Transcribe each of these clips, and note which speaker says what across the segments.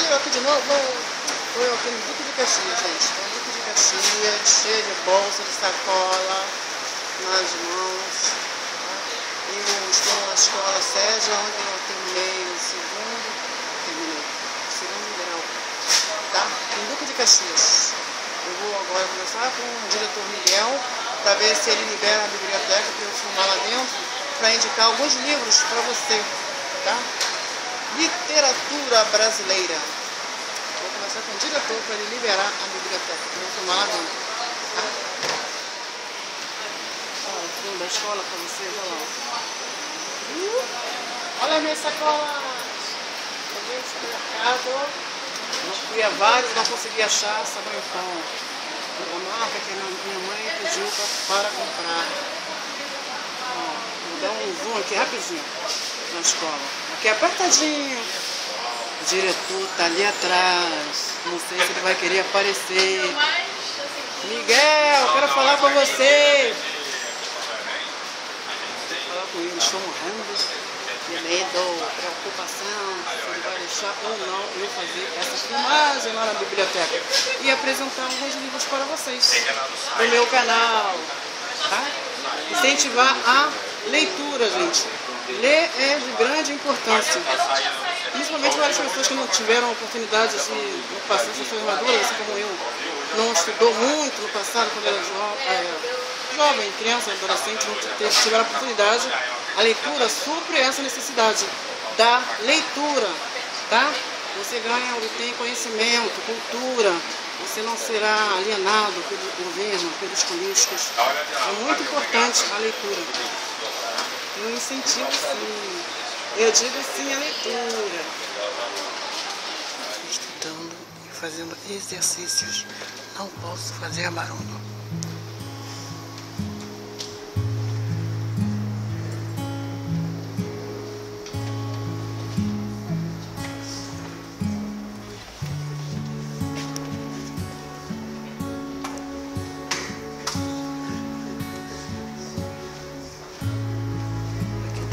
Speaker 1: Olha eu aqui de novo. Estou eu aqui no Duque de Caxias, gente. Estou no Duque de Caxias, cheio de bolsa, de sacola nas mãos. Tá? Eu estou na escola Sérgio, onde eu terminei o segundo grau. Tá? No Duque de Caxias. Eu vou agora conversar com o diretor Miguel para ver se ele libera a biblioteca para eu filmar lá dentro, para indicar alguns livros para você, tá? Literatura brasileira. Vou conversar com o diretor para ele liberar a biblioteca para eu filmar lá dentro, tá? Olha o fundo da escola para vocês, olha lá. Olha a minha sacola. Peguei esse mercado. Não fui a vários, não consegui achar sabão em pão. A marca que minha mãe pediu para comprar. Ó, vou dar um zoom aqui rapidinho na escola. Aqui é apertadinho. O diretor tá ali atrás. Não sei se ele vai querer aparecer. Miguel, quero falar com você. Vou falar com ele, estou morrendo de medo, preocupação, se ele vai deixar ou não eu fazer essa filmagem lá na biblioteca e apresentar alguns livros para vocês do meu canal, tá? Incentivar a leitura, gente. Ler é de grande importância, principalmente para as pessoas que não tiveram a oportunidade assim, no passado, se for madura, assim como eu, não estudou muito no passado, quando era jovem, criança, adolescente, não tiveram a oportunidade. A leitura supre essa necessidade da leitura, tá? Você ganha, obtém conhecimento, cultura, você não será alienado pelo governo, pelos políticos. É muito importante a leitura. Eu incentivo sim, eu digo sim a leitura. Estudando e fazendo exercícios, não posso fazer barulho.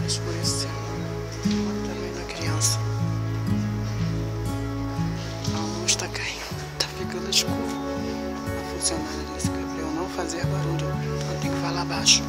Speaker 1: Escurecendo, também na criança. A luz está caindo, está ficando escuro. A funcionária disse para eu não fazer barulho, então eu tenho que falar baixo.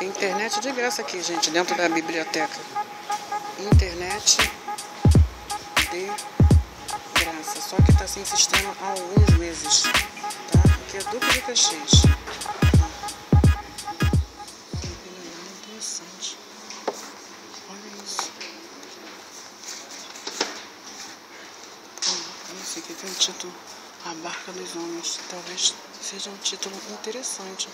Speaker 1: Internet de graça aqui, gente, dentro da biblioteca. Internet de graça, só que está sem sistema há alguns meses, tá? Aqui é Duque de Caxias. Interessante. Olha isso. Esse aqui tem o título A Barca dos Homens. Talvez seja um título interessante.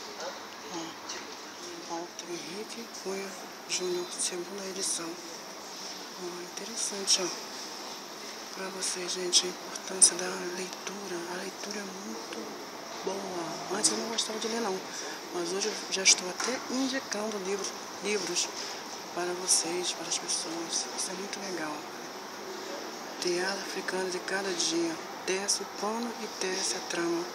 Speaker 1: Walter Henrique Cunha Júnior, segunda edição. Interessante, ó. Para vocês, gente, a importância da leitura. A leitura é muito boa. Antes eu não gostava de ler, não. Mas hoje eu já estou até indicando livros para vocês, para as pessoas. Isso é muito legal. Teatro africano de cada dia. Tece o pano e tece a trama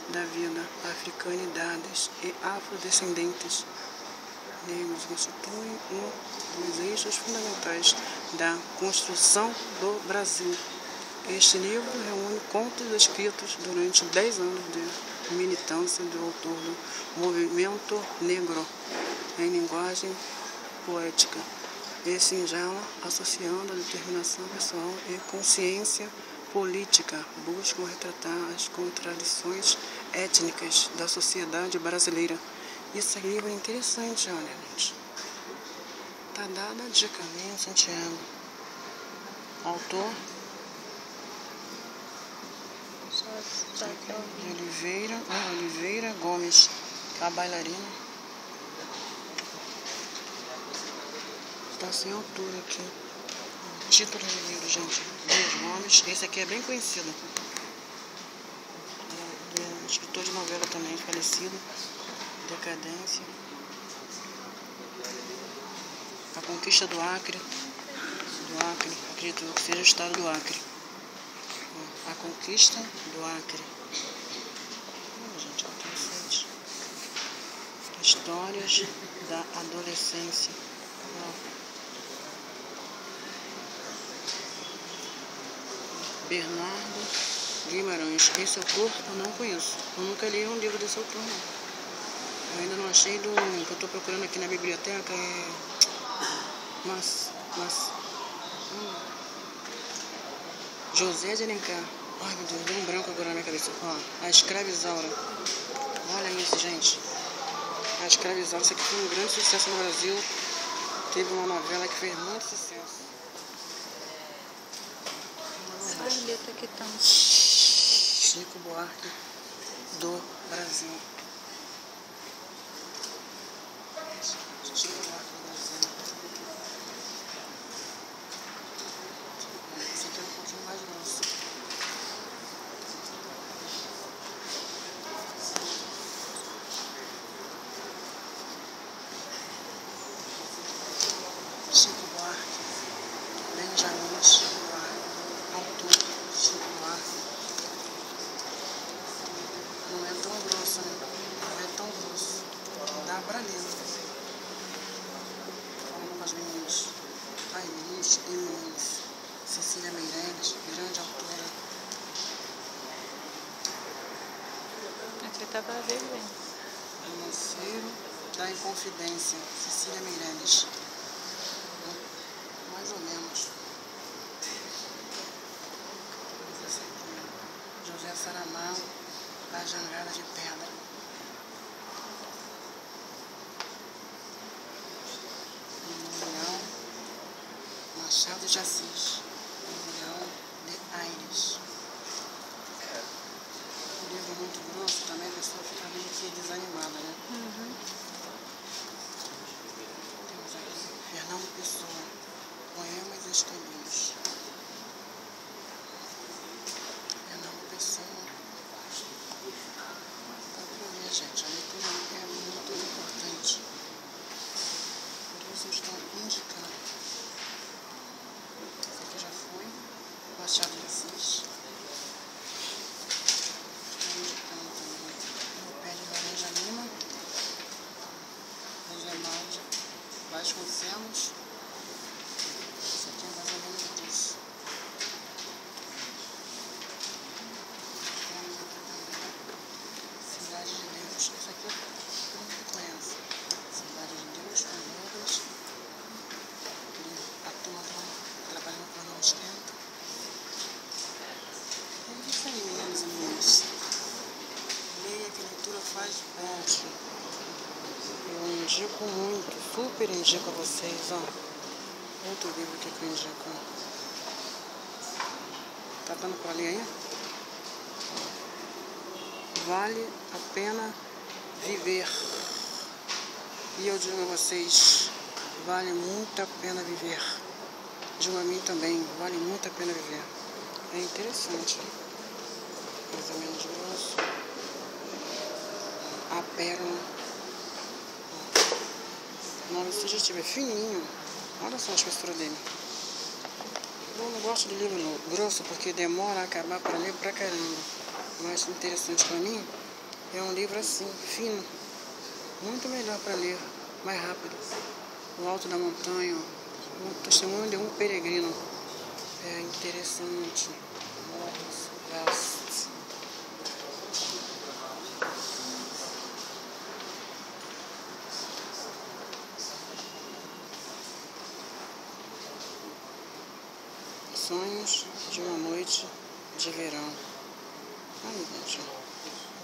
Speaker 1: da vida. Africanidades e afrodescendentes negros constituem um dos eixos fundamentais da construção do Brasil. Este livro reúne contos escritos durante 10 anos de militância do autor do movimento negro em linguagem poética e singela, associando a determinação pessoal e consciência política, buscam retratar as contradições étnicas da sociedade brasileira. Esse livro é interessante, olha, gente. Tá dada a dica, né, Santiago? Autor Oliveira Gomes, a bailarina. Tá sem altura aqui. Título de livro, gente. Dias Gomes. Esse aqui é bem conhecido. É escritor de novela também, falecido. Decadência. A Conquista do Acre. Acredito que seja o estado do Acre. A Conquista do Acre. Gente, interessante. Histórias da adolescência. Bernardo Guimarães. Esse autor eu não conheço. Eu nunca li um livro desse autor, não. Eu ainda não achei que eu estou procurando aqui na biblioteca. José de Alencar. Ai, meu Deus, deu um branco agora na minha cabeça. Ó, a Escrava Isaura. Olha isso, gente. A Escrava Isaura. Isso aqui foi um grande sucesso no Brasil. Teve uma novela que fez muito sucesso.
Speaker 2: As letras que estão.
Speaker 1: Chico Buarque do Brasil. Chico Buarque do Brasil. Esse aqui é um pouquinho mais grosso. Chico Buarque, Benjamin Chico Buarque, autor Chico Buarque. Não é tão grosso, né? Não é tão grosso. Dá pra ler. Falando com as meninas. A Elis, Cecília Meirelles, grande autora.
Speaker 2: Aqui tá vazio, hein?
Speaker 1: Romanceiro da Inconfidência, Cecília Meirelles. Mais ou menos. Esse aqui, José Saramago, A Jangada de Pedra. Leão, Machado de Assis, Leão de Aires. Um livro muito grosso também, a pessoa fica meio que desanimada, né? Temos aqui Fernando Pessoa, Poemas Escolhidos. Fernando Pessoa. Dá pra ver, gente, a leitura é muito importante. Por isso eu estou indicando. Esse aqui já foi, Machado de Assis. Estou indicando também O Pé de Laranja Lima, José Maldi Vasconcelos. Esse aqui é mais ou menos isso. Temos aqui também Cidade de Deus. Esse aqui todo mundo conhece. Cidade de Deus, Palmeiras. A turma trabalhando com não esquenta. É isso aí, meninos e meninas. Leia, que a leitura faz bem. Eu indico muito, super indico a vocês, ó. Outro livro aqui que eu indico. Tá dando pra ler aí? Vale a pena viver. E eu digo a vocês, vale muito a pena viver. Digo a mim também, vale muito a pena viver. É interessante. Mais ou menos grosso. A Pérola. O nome sugestivo é fininho. Olha só a espessura dele. Eu não gosto de livro grosso porque demora a acabar para ler pra caramba. O mais interessante para mim é um livro assim, fino. Muito melhor para ler, mais rápido. O Alto da Montanha, O Testemunho de um Peregrino. É interessante. Nossa, Sonhos de uma Noite de Verão. Ai, gente, eu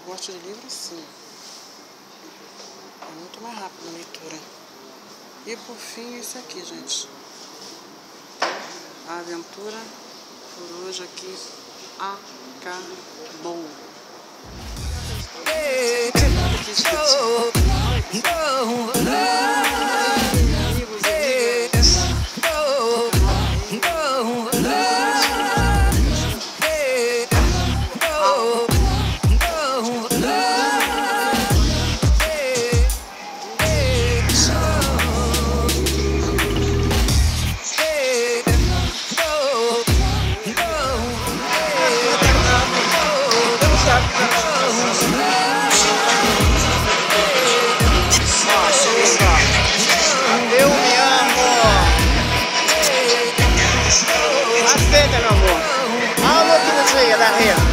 Speaker 1: gosto de livro assim. É muito mais rápido a leitura. E por fim, esse aqui, gente. A aventura por hoje aqui acabou.
Speaker 3: Eu me amo. Aceita, meu amor. Alô, que desliga da rede.